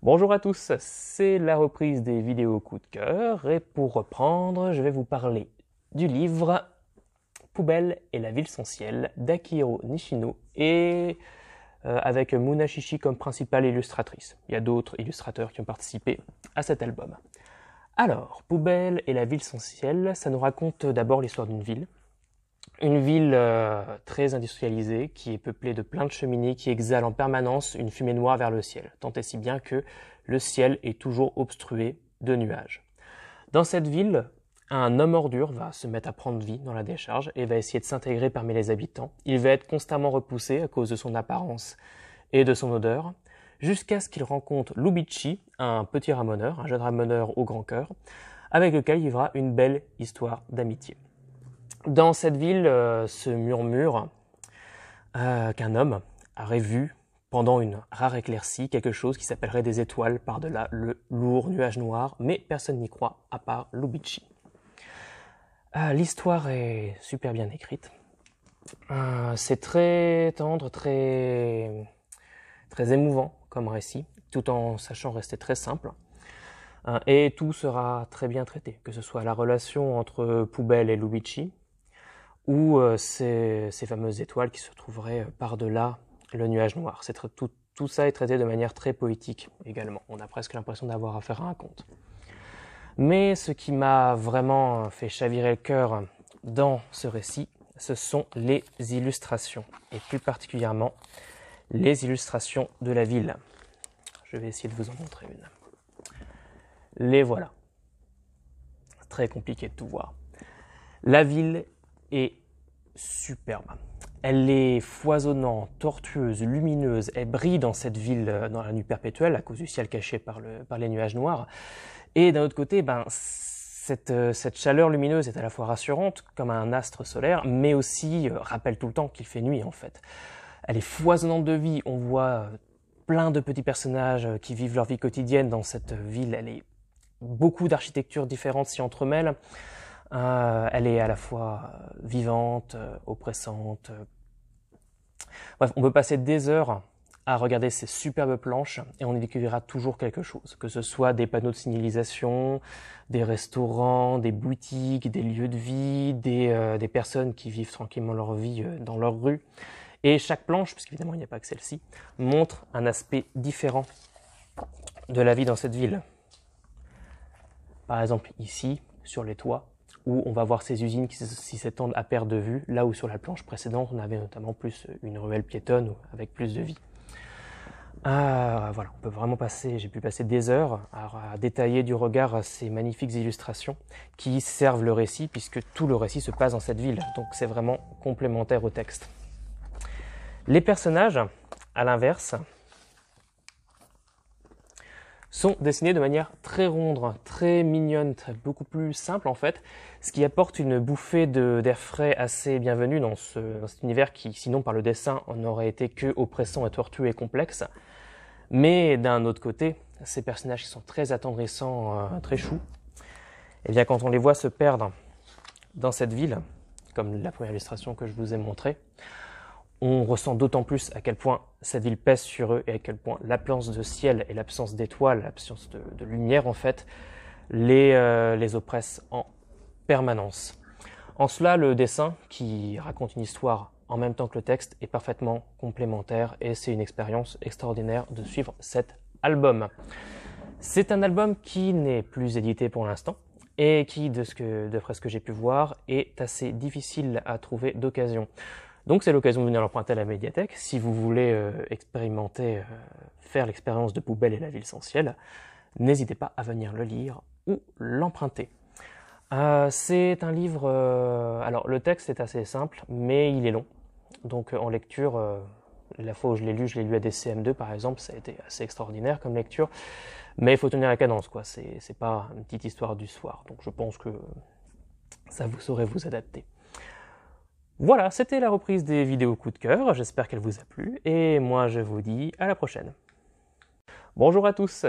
Bonjour à tous, c'est la reprise des vidéos coup de cœur et pour reprendre, je vais vous parler du livre Poubelle et la ville sans ciel d'Akihiro Nishino et avec Munashishi comme principale illustratrice. Il y a d'autres illustrateurs qui ont participé à cet album. Alors, Poubelle et la ville sans ciel, ça nous raconte d'abord l'histoire d'une ville. Une ville très industrialisée qui est peuplée de plein de cheminées qui exhalent en permanence une fumée noire vers le ciel, tant et si bien que le ciel est toujours obstrué de nuages. Dans cette ville, un homme ordure va se mettre à prendre vie dans la décharge et va essayer de s'intégrer parmi les habitants. Il va être constamment repoussé à cause de son apparence et de son odeur, jusqu'à ce qu'il rencontre Lubichi, un petit ramoneur, un jeune ramoneur au grand cœur, avec lequel il vivra une belle histoire d'amitié. Dans cette ville se murmure qu'un homme aurait vu, pendant une rare éclaircie, quelque chose qui s'appellerait des étoiles par-delà le lourd nuage noir, mais personne n'y croit, à part Lubichi. L'histoire est super bien écrite. C'est très tendre, très émouvant comme récit, tout en sachant rester très simple. Et tout sera très bien traité, que ce soit la relation entre Poubelle et Lubichi, ou ces fameuses étoiles qui se trouveraient par-delà le nuage noir. Tout ça est traité de manière très poétique également. On a presque l'impression d'avoir affaire à un conte. Mais ce qui m'a vraiment fait chavirer le cœur dans ce récit, ce sont les illustrations, et plus particulièrement les illustrations de la ville. Je vais essayer de vous en montrer une. Les voilà. C'est très compliqué de tout voir. La ville est superbe. Elle est foisonnante, tortueuse, lumineuse. Elle brille dans cette ville dans la nuit perpétuelle à cause du ciel caché par les nuages noirs. Et d'un autre côté, cette chaleur lumineuse est à la fois rassurante comme un astre solaire, mais aussi rappelle tout le temps qu'il fait nuit en fait. Elle est foisonnante de vie. On voit plein de petits personnages qui vivent leur vie quotidienne dans cette ville. Elle est beaucoup d'architectures différentes s'y entremêlent. Elle est à la fois vivante, oppressante. Bref, on peut passer des heures à regarder ces superbes planches et on y découvrira toujours quelque chose, que ce soit des panneaux de signalisation, des restaurants, des boutiques, des lieux de vie, des personnes qui vivent tranquillement leur vie dans leur rue. Et chaque planche, puisqu'évidemment il n'y a pas que celle-ci, montre un aspect différent de la vie dans cette ville. Par exemple ici, sur les toits, où on va voir ces usines qui s'étendent à perte de vue, là où sur la planche précédente, on avait notamment plus une ruelle piétonne avec plus de vie. Voilà, on peut vraiment j'ai pu passer des heures à détailler du regard ces magnifiques illustrations qui servent le récit, puisque tout le récit se passe dans cette ville, donc c'est vraiment complémentaire au texte. Les personnages, à l'inverse, sont dessinés de manière très ronde, très mignonne, beaucoup plus simple en fait, ce qui apporte une bouffée d'air frais assez bienvenue dans cet univers qui, sinon par le dessin, n'aurait été que oppressant et tortueux et complexe. Mais d'un autre côté, ces personnages qui sont très attendrissants, très choux, et bien quand on les voit se perdre dans cette ville, comme la première illustration que je vous ai montrée, on ressent d'autant plus à quel point cette ville pèse sur eux et à quel point l'absence de ciel et l'absence d'étoiles, l'absence de lumière en fait, les oppresse en permanence. En cela, le dessin, qui raconte une histoire en même temps que le texte, est parfaitement complémentaire et c'est une expérience extraordinaire de suivre cet album. C'est un album qui n'est plus édité pour l'instant et qui, d'après ce que j'ai pu voir, est assez difficile à trouver d'occasion. Donc c'est l'occasion de venir l'emprunter à la médiathèque. Si vous voulez expérimenter, faire l'expérience de Poubelle et la ville sans ciel, n'hésitez pas à venir le lire ou l'emprunter. C'est un livre... alors le texte est assez simple, mais il est long. Donc en lecture, la fois où je l'ai lu à des CM2 par exemple, ça a été assez extraordinaire comme lecture. Mais il faut tenir la cadence, quoi. C'est pas une petite histoire du soir. Donc je pense que ça vous saurez vous adapter. Voilà, c'était la reprise des vidéos coup de cœur, j'espère qu'elle vous a plu, et moi je vous dis à la prochaine. Bonjour à tous,